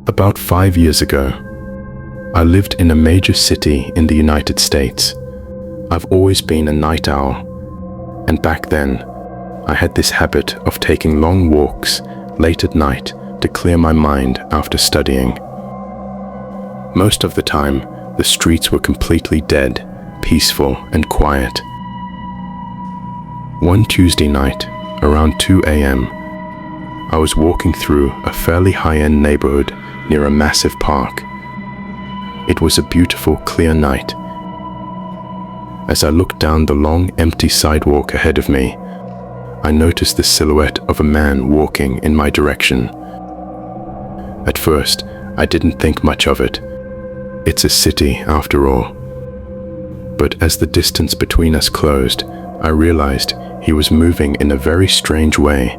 About 5 years ago, I lived in a major city in the United States. I've always been a night owl, and back then, I had this habit of taking long walks late at night to clear my mind after studying. Most of the time, the streets were completely dead, peaceful and quiet. One Tuesday night, around 2 a.m., I was walking through a fairly high-end neighborhood near a massive park. It was a beautiful, clear night. As I looked down the long, empty sidewalk ahead of me, I noticed the silhouette of a man walking in my direction. At first, I didn't think much of it. It's a city, after all. But as the distance between us closed, I realized he was moving in a very strange way.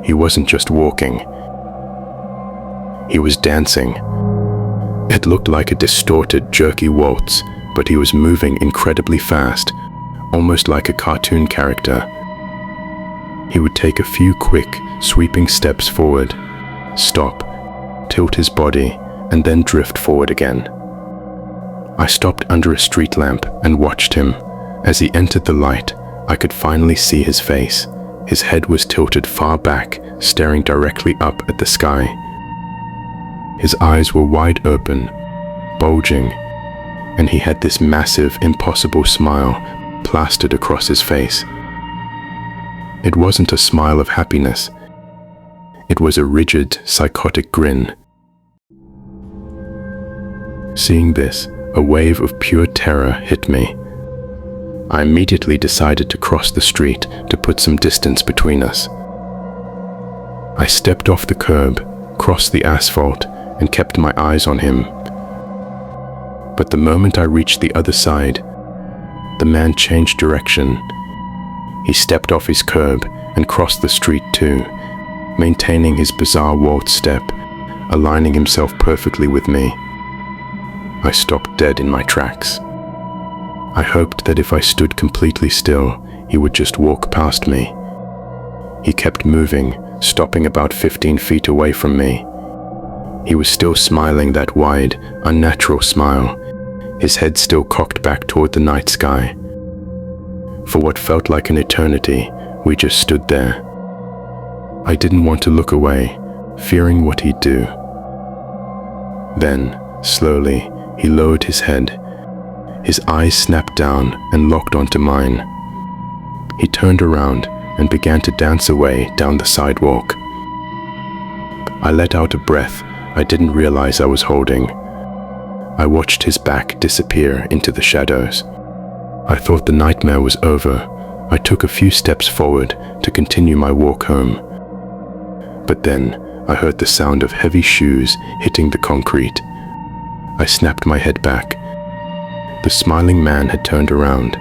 He wasn't just walking. He was dancing. It looked like a distorted, jerky waltz, but he was moving incredibly fast, almost like a cartoon character. He would take a few quick, sweeping steps forward, stop, tilt his body, and then drift forward again. I stopped under a street lamp and watched him. As he entered the light, I could finally see his face. His head was tilted far back, staring directly up at the sky. His eyes were wide open, bulging, and he had this massive, impossible smile plastered across his face. It wasn't a smile of happiness. It was a rigid, psychotic grin. Seeing this, a wave of pure terror hit me. I immediately decided to cross the street to put some distance between us. I stepped off the curb, crossed the asphalt, and kept my eyes on him. But the moment I reached the other side, the man changed direction. He stepped off his curb and crossed the street too, maintaining his bizarre waltz step, aligning himself perfectly with me. I stopped dead in my tracks. I hoped that if I stood completely still, he would just walk past me. He kept moving, stopping about 15 feet away from me. He was still smiling that wide, unnatural smile, his head still cocked back toward the night sky. For what felt like an eternity, we just stood there. I didn't want to look away, fearing what he'd do. Then, slowly, he lowered his head. His eyes snapped down and locked onto mine. He turned around and began to dance away down the sidewalk. I let out a breath I didn't realize I was holding. I watched his back disappear into the shadows. I thought the nightmare was over. I took a few steps forward to continue my walk home. But then I heard the sound of heavy shoes hitting the concrete. I snapped my head back. The smiling man had turned around.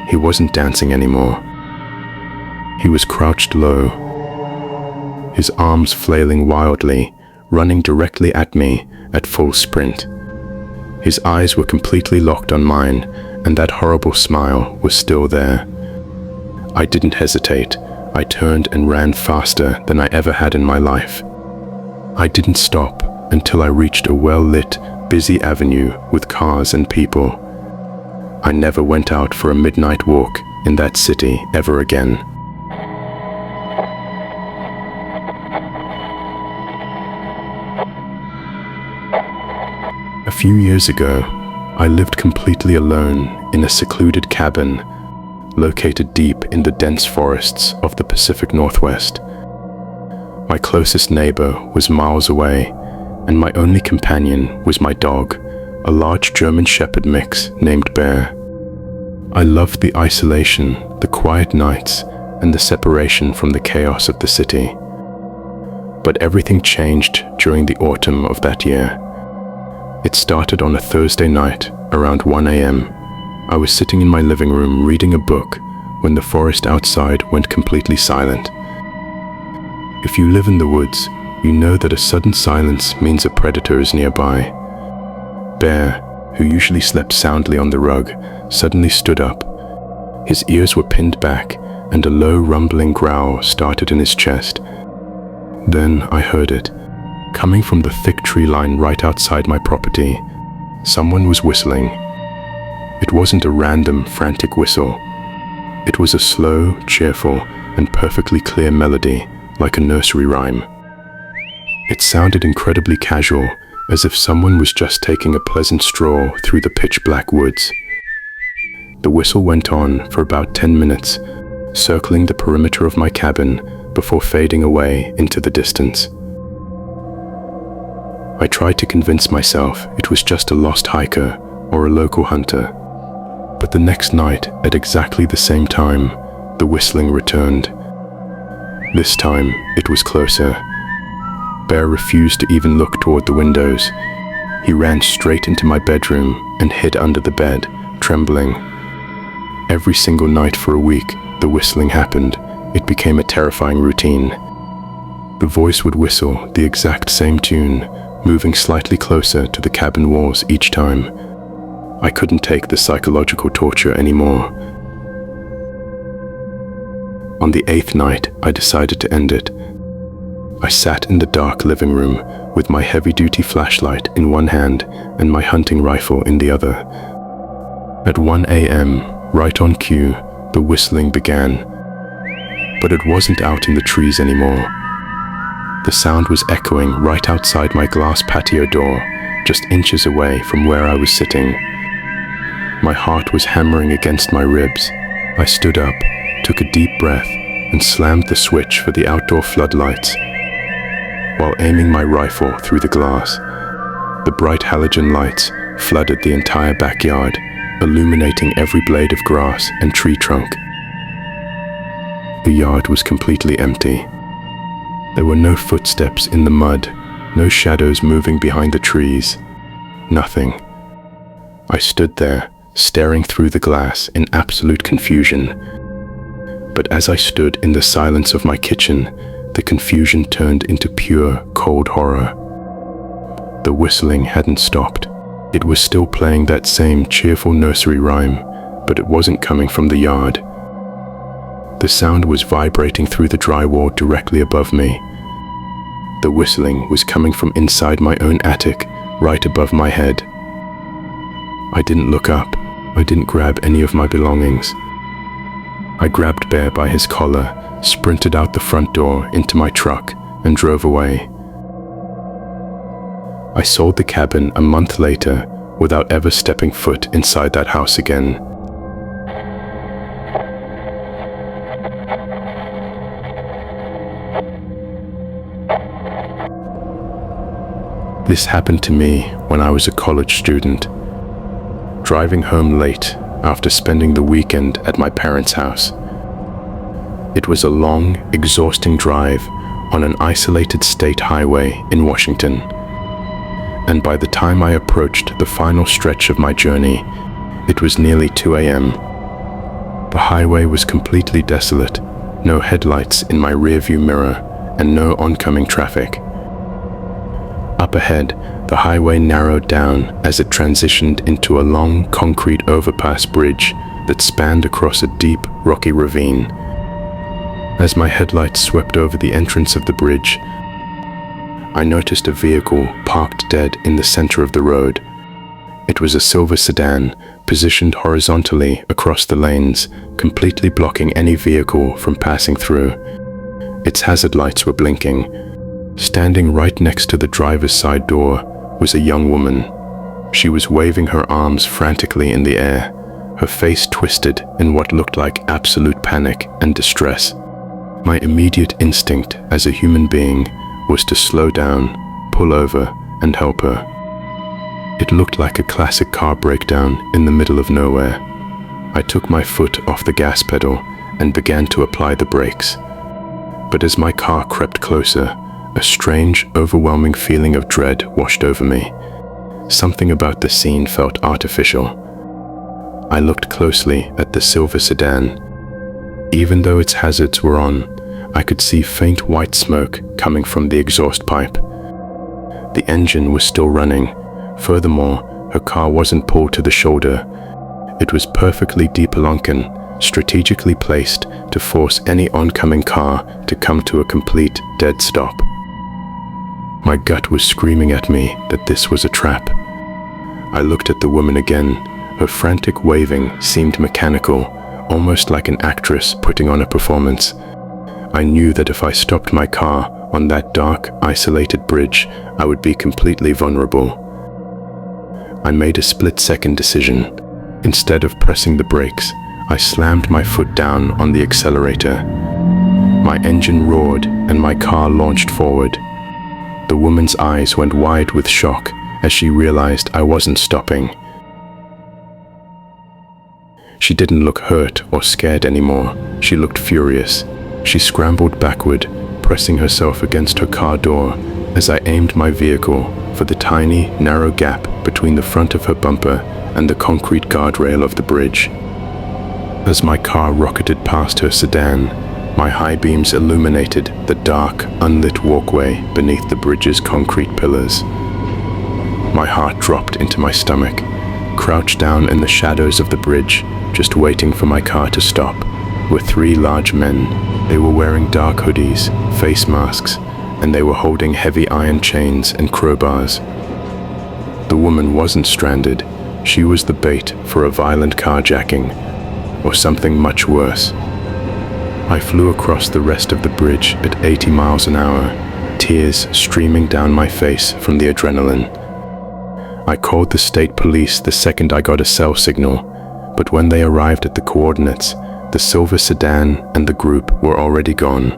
He wasn't dancing anymore. He was crouched low, his arms flailing wildly, running directly at me at full sprint. His eyes were completely locked on mine, and that horrible smile was still there. I didn't hesitate. I turned and ran faster than I ever had in my life. I didn't stop until I reached a well-lit, busy avenue with cars and people. I never went out for a midnight walk in that city ever again. A few years ago, I lived completely alone in a secluded cabin located deep in the dense forests of the Pacific Northwest. My closest neighbor was miles away, and my only companion was my dog, a large German Shepherd mix named Bear. I loved the isolation, the quiet nights, and the separation from the chaos of the city. But everything changed during the autumn of that year. It started on a Thursday night around 1 a.m. I was sitting in my living room reading a book when the forest outside went completely silent. If you live in the woods, you know that a sudden silence means a predator is nearby. Bear, who usually slept soundly on the rug, suddenly stood up. His ears were pinned back, and a low rumbling growl started in his chest. Then I heard it. Coming from the thick tree line right outside my property, someone was whistling. It wasn't a random, frantic whistle. It was a slow, cheerful, and perfectly clear melody, like a nursery rhyme. It sounded incredibly casual, as if someone was just taking a pleasant stroll through the pitch-black woods. The whistle went on for about 10 minutes, circling the perimeter of my cabin before fading away into the distance. I tried to convince myself it was just a lost hiker or a local hunter, but the next night, at exactly the same time, the whistling returned. This time, it was closer. Bear refused to even look toward the windows. He ran straight into my bedroom and hid under the bed, trembling. Every single night for a week, the whistling happened. It became a terrifying routine. The voice would whistle the exact same tune, moving slightly closer to the cabin walls each time. I couldn't take the psychological torture anymore. On the 8th night, I decided to end it. I sat in the dark living room with my heavy-duty flashlight in one hand and my hunting rifle in the other. At 1 a.m., right on cue, the whistling began. But it wasn't out in the trees anymore. The sound was echoing right outside my glass patio door, just inches away from where I was sitting. My heart was hammering against my ribs. I stood up, took a deep breath, and slammed the switch for the outdoor floodlights. While aiming my rifle through the glass, the bright halogen lights flooded the entire backyard, illuminating every blade of grass and tree trunk. The yard was completely empty. There were no footsteps in the mud, no shadows moving behind the trees. Nothing. I stood there, staring through the glass in absolute confusion. But as I stood in the silence of my kitchen, the confusion turned into pure, cold horror. The whistling hadn't stopped. It was still playing that same cheerful nursery rhyme, but it wasn't coming from the yard. The sound was vibrating through the drywall directly above me. The whistling was coming from inside my own attic, right above my head. I didn't look up. I didn't grab any of my belongings. I grabbed Bear by his collar, sprinted out the front door into my truck, and drove away. I sold the cabin a month later without ever stepping foot inside that house again. This happened to me when I was a college student, driving home late after spending the weekend at my parents' house. It was a long, exhausting drive on an isolated state highway in Washington. And by the time I approached the final stretch of my journey, it was nearly 2 a.m. The highway was completely desolate, no headlights in my rearview mirror, and no oncoming traffic. Up ahead, the highway narrowed down as it transitioned into a long concrete overpass bridge that spanned across a deep, rocky ravine. As my headlights swept over the entrance of the bridge, I noticed a vehicle parked dead in the center of the road. It was a silver sedan, positioned horizontally across the lanes, completely blocking any vehicle from passing through. Its hazard lights were blinking. Standing right next to the driver's side door was a young woman. She was waving her arms frantically in the air, her face twisted in what looked like absolute panic and distress. My immediate instinct as a human being was to slow down, pull over, and help her. It looked like a classic car breakdown in the middle of nowhere. I took my foot off the gas pedal and began to apply the brakes. But as my car crept closer, a strange, overwhelming feeling of dread washed over me. Something about the scene felt artificial. I looked closely at the silver sedan. Even though its hazards were on, I could see faint white smoke coming from the exhaust pipe. The engine was still running. Furthermore, her car wasn't pulled to the shoulder. It was perfectly depelunken, strategically placed to force any oncoming car to come to a complete dead stop. My gut was screaming at me that this was a trap. I looked at the woman again. Her frantic waving seemed mechanical, almost like an actress putting on a performance. I knew that if I stopped my car on that dark, isolated bridge, I would be completely vulnerable. I made a split-second decision. Instead of pressing the brakes, I slammed my foot down on the accelerator. My engine roared and my car launched forward. The woman's eyes went wide with shock as she realized I wasn't stopping. She didn't look hurt or scared anymore. She looked furious. She scrambled backward, pressing herself against her car door as I aimed my vehicle for the tiny, narrow gap between the front of her bumper and the concrete guardrail of the bridge. As my car rocketed past her sedan, my high beams illuminated the dark, unlit walkway beneath the bridge's concrete pillars. My heart dropped into my stomach. Crouched down in the shadows of the bridge, just waiting for my car to stop, were three large men. They were wearing dark hoodies, face masks, and they were holding heavy iron chains and crowbars. The woman wasn't stranded. She was the bait for a violent carjacking, or something much worse. I flew across the rest of the bridge at 80 miles an hour, tears streaming down my face from the adrenaline. I called the state police the second I got a cell signal, but when they arrived at the coordinates, the silver sedan and the group were already gone.